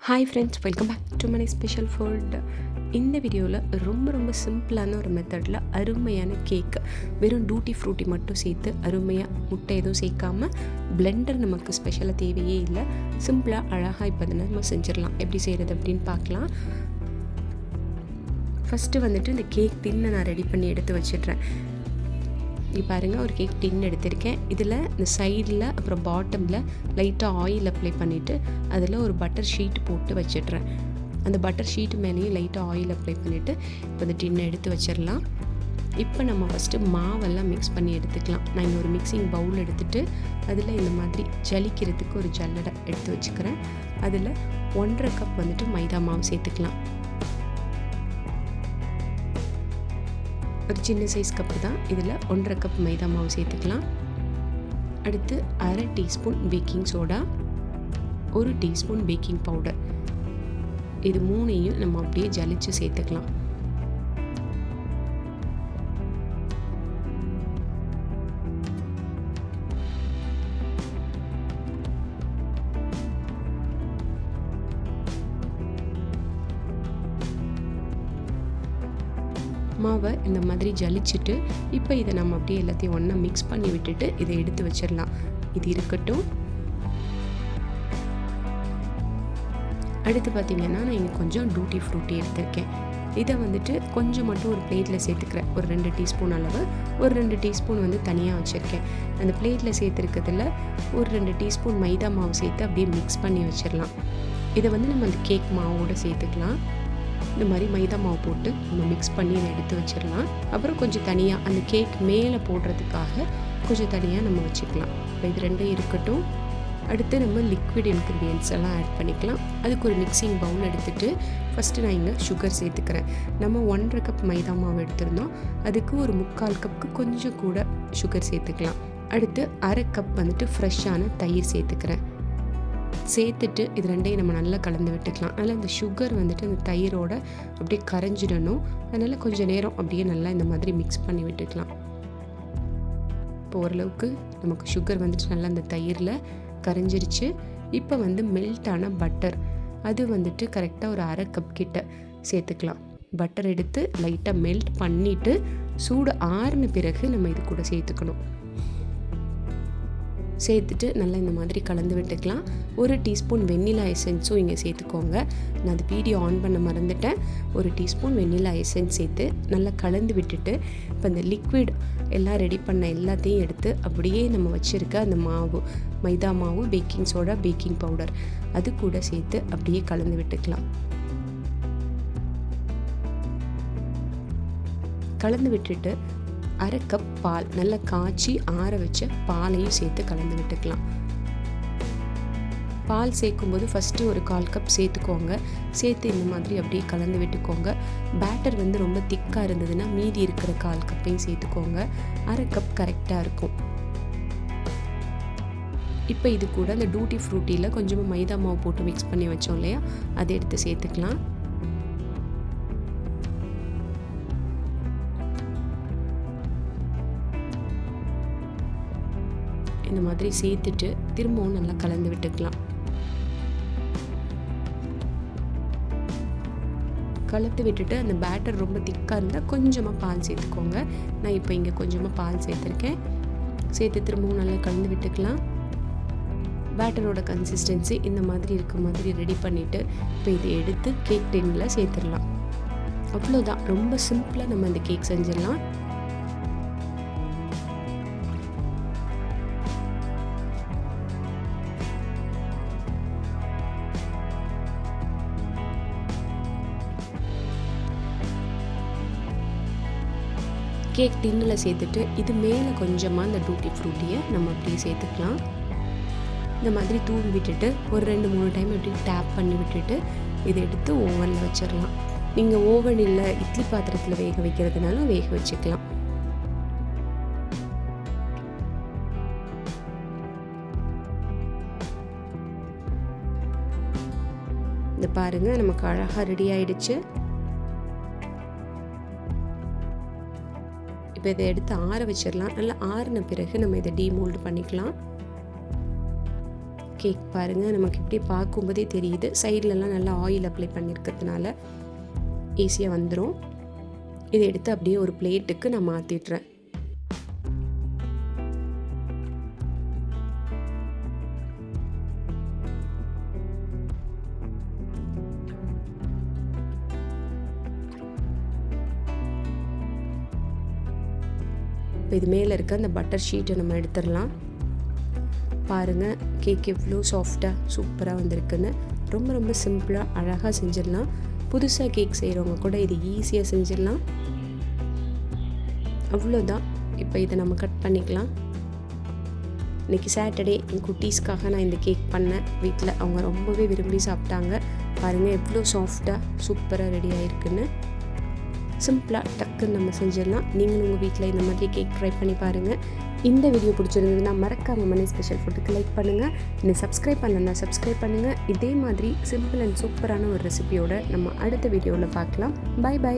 Hi friends, welcome back to my special food. இந்த வீடியோவில் ரொம்ப சிம்பிளான ஒரு மெத்தடில் அருமையான கேக், வெறும் டூட்டி ஃப்ரூட்டி மட்டும் சேர்த்து அருமையாக, முட்டை எதுவும் சேர்க்காமல், பிளெண்டர் நமக்கு ஸ்பெஷலாக தேவையே இல்லை, சிம்பிளாக அழகாக இப்போ நம்ம செஞ்சிடலாம். எப்படி செய்கிறது அப்படின்னு பார்க்கலாம். ஃபஸ்ட்டு வந்துட்டு இந்த கேக் டின்னை நான் ரெடி பண்ணி எடுத்து வச்சிடுறேன். இங்கே பாருங்கள், ஒரு கேக் டின் எடுத்திருக்கேன். இதில் இந்த சைடில் அப்புறம் பாட்டமில் லைட்டாக ஆயில் அப்ளை பண்ணிவிட்டு அதில் ஒரு பட்டர் ஷீட் போட்டு வச்சிடுறேன். அந்த பட்டர் ஷீட் மேலேயும் லைட்டாக ஆயில் அப்ளை பண்ணிவிட்டு இப்போ இந்த டின்னை எடுத்து வச்சிடலாம். இப்போ நம்ம ஃபஸ்ட்டு மாவெல்லாம் மிக்ஸ் பண்ணி எடுத்துக்கலாம். நான் இங்கே ஒரு மிக்சிங் பவுல் எடுத்துகிட்டு அதில் இந்த மாதிரி ஜலிக்கிறதுக்கு ஒரு ஜல்லடை எடுத்து வச்சுக்கிறேன். அதில் 1.5 கப் வந்துட்டு மைதா மாவு சேர்த்துக்கலாம். ஒரு சின்ன சைஸ் கப்பு தான். இதில் 1.5 கப் மைதா மாவு சேர்த்துக்கலாம். அடுத்து 1/2 teaspoon baking soda, 1 teaspoon baking powder. இது மூணையும் நம்ம அப்படியே ஜலிச்சு சேர்த்துக்கலாம். மாவை இந்த மாதிரி ஜலிச்சுட்டு இப்போ இதை நம்ம அப்படியே எல்லாத்தையும் ஒன்றா மிக்ஸ் பண்ணி விட்டுட்டு இதை எடுத்து வச்சிடலாம். இது இருக்கட்டும். அடுத்து பார்த்திங்கன்னா, நான் இங்கே கொஞ்சம் டூட்டி ஃப்ரூட்டி எடுத்திருக்கேன். இதை வந்துட்டு கொஞ்சம் மட்டும் ஒரு பிளேட்டில் சேர்த்துக்கிறேன். ஒரு 2 டீஸ்பூன் அளவு, ஒரு 2 டீஸ்பூன் வந்து தனியாக வச்சுருக்கேன். அந்த பிளேட்டில் சேர்த்துருக்கிறதுல ஒரு 2 டீஸ்பூன் மைதா மாவு சேர்த்து அப்படியே மிக்ஸ் பண்ணி வச்சிடலாம். இதை வந்து நம்ம அந்த கேக் மாவோடு சேர்த்துக்கலாம். இந்த மாதிரி மைதா மாவு போட்டு நம்ம மிக்ஸ் பண்ணி இதை எடுத்து வச்சிடலாம். அப்புறம் கொஞ்சம் தனியாக அந்த கேக் மேலே போடுறதுக்காக கொஞ்சம் தனியாக நம்ம வச்சுக்கலாம். இப்போ இது ரெண்டும் இருக்கட்டும். அடுத்து நம்ம லிக்விட் இன்க்ரீடியன்ட்ஸ் எல்லாம் ஆட் பண்ணிக்கலாம். அதுக்கு ஒரு மிக்சிங் பவுல் எடுத்துகிட்டு ஃபஸ்ட்டு நான் இங்கே சுகர் சேர்த்துக்கிறேன். நம்ம 1.5 கப் மைதா மாவு எடுத்திருந்தோம், அதுக்கு ஒரு 3/4 கப்புக்கு கொஞ்சம் கூட சுகர் சேர்த்துக்கலாம். அடுத்து 1/2 கப் வந்துட்டு ஃப்ரெஷ்ஷான தயிர் சேர்த்துக்கிறேன். சேர்த்துட்டு இது ரெண்டையும் நம்ம நல்லா கலந்து விட்டுக்கலாம். அதனால் இந்த சுகர் வந்துட்டு அந்த தயிரோட அப்படியே கரைஞ்சிடணும். அதனால் கொஞ்சம் நேரம் அப்படியே நல்லா இந்த மாதிரி மிக்ஸ் பண்ணி விட்டுக்கலாம். இப்போ ஓரளவுக்கு நமக்கு சுகர் வந்துட்டு நல்லா அந்த தயிரில் கரைஞ்சிருச்சு. இப்போ வந்து மெல்ட்டான பட்டர், அது வந்துட்டு கரெக்டாக ஒரு 1/2 கப் கிட்ட சேர்த்துக்கலாம். பட்டர் எடுத்து லைட்டாக மெல்ட் பண்ணிவிட்டு சூடு ஆறின பிறகு நம்ம இது கூட சேர்த்துக்கணும். சேர்த்துட்டு நல்லா இந்த மாதிரி கலந்து விட்டுக்கலாம். 1 டீஸ்பூன் வெண்ணிலா எசன்ஸும் இங்கே சேர்த்துக்கோங்க. நான் அது வீடியோ ஆன் பண்ண மறந்துட்டேன். 1 டீஸ்பூன் வெண்ணிலா எசன்ஸ் சேர்த்து நல்லா கலந்து விட்டுட்டு இப்போ இந்த லிக்விட் எல்லாம் ரெடி பண்ண எல்லாத்தையும் எடுத்து அப்படியே நம்ம வச்சுருக்க அந்த மாவு, மைதா மாவு, பேக்கிங் சோடா, பேக்கிங் பவுடர் அது கூட சேர்த்து அப்படியே கலந்து விட்டுக்கலாம். கலந்து விட்டுட்டு 1/2 கப் பால், நல்லா காய்ச்சி ஆற வச்ச பாலையும் சேர்த்து கலந்து விட்டுக்கலாம். பால் சேர்க்கும்போது ஃபஸ்ட்டு ஒரு 1/4 கப் சேர்த்துக்கோங்க. சேர்த்து இந்த மாதிரி அப்படியே கலந்து விட்டுக்கோங்க. பேட்டர் வந்து ரொம்ப திக்காக இருந்ததுன்னா மீதி இருக்கிற 1/4 கப்பையும் சேர்த்துக்கோங்க. 1/2 கப் கரெக்டாக இருக்கும். இப்போ இது கூட அந்த டூட்டி ஃப்ரூட்டியில் கொஞ்சமாக மைதா மாவு போட்டு மிக்ஸ் பண்ணி வச்சோம் இல்லையா, அதை எடுத்து சேர்த்துக்கலாம். இந்த மாதிரி சேர்த்துட்டு திரும்பவும் நல்லா கலந்து விட்டுக்கலாம். கலந்து விட்டுட்டு அந்த பேட்டர் ரொம்ப திக்காக இருந்தால் கொஞ்சமாக பால் சேர்த்துக்கோங்க. நான் இப்போ இங்கே கொஞ்சமாக பால் சேர்த்துருக்கேன். சேர்த்து திரும்பவும் நல்லா கலந்து விட்டுக்கலாம். பேட்டரோட கன்சிஸ்டன்சி இந்த மாதிரி இருக்க மாதிரி ரெடி பண்ணிவிட்டு இப்போ இதை எடுத்து கேக் டின்னில் சேர்த்துடலாம். அவ்வளோதான், ரொம்ப சிம்பிளாக நம்ம இந்த கேக் செஞ்சிடலாம். கேக் டின்னில் சேர்த்துட்டு இது மேலே கொஞ்சமாக இந்த டூட்டி ஃப்ரூட்டியை நம்ம அப்படியே சேர்த்துக்கலாம். இந்த மாதிரி தூவி விட்டுட்டு ஒரு 2-3 டைம் இப்படி டேப் பண்ணி விட்டுட்டு இதை எடுத்து ஓவனில் வச்சிடலாம். நீங்கள் ஓவன் இல்லை இட்லி பாத்திரத்தில் வேக வைக்கிறதுனாலும் வேக வச்சுக்கலாம். இந்த பாருங்கள், நமக்கு அழகாக ரெடி ஆயிடுச்சு. இப்போ இதை எடுத்து ஆற வச்சிடலாம். நல்லா ஆறின பிறகு நம்ம இதை டீமோல்டு பண்ணிக்கலாம். கேக் பாருங்கள், நமக்கு இப்படி பார்க்கும்போதே தெரியுது. சைட்லலாம் நல்லா ஆயில் அப்ளை பண்ணியிருக்கிறதுனால ஈஸியாக வந்துடும். இதை எடுத்து அப்படியே ஒரு பிளேட்டுக்கு நான் மாற்றிடுறேன். இப்போ இது மேலே இருக்க அந்த பட்டர் ஷீட்டை நம்ம எடுத்துடலாம். பாருங்கள் கேக் எவ்வளோ சாஃப்டாக சூப்பராக வந்திருக்குன்னு. ரொம்ப ரொம்ப சிம்பிளாக அழகாக செஞ்சிடலாம். புதுசாக கேக் செய்கிறவங்க கூட இது ஈஸியாக செஞ்சிடலாம். அவ்வளோதான். இப்போ இதை நம்ம கட் பண்ணிக்கலாம். இன்றைக்கி சாட்டர்டே என் குட்டீஸ்க்காக நான் இந்த கேக் பண்ணேன் வீட்டில். அவங்க ரொம்பவே விரும்பி சாப்பிட்டாங்க. பாருங்கள் எவ்வளோ சாஃப்டாக சூப்பராக ரெடி ஆகிருக்குன்னு. சிம்பிளாக டக்குன்னு நம்ம செஞ்சிடலாம். நீங்களும் உங்கள் வீட்டில் இந்த மாதிரி கேக் ட்ரை பண்ணி பாருங்கள். இந்த வீடியோ பிடிச்சிருந்ததுன்னா மறக்காம மணி ஸ்பெஷல் ஃபுட்டுக்கு லைக் பண்ணுங்கள். இன்னும் சப்ஸ்கிரைப் பண்ணலன்னா சப்ஸ்கிரைப் பண்ணுங்கள். இதே மாதிரி சிம்பிள் அண்ட் சூப்பரான ஒரு ரெசிபியோட நம்ம அடுத்த வீடியோவில் பார்க்கலாம். Bye by.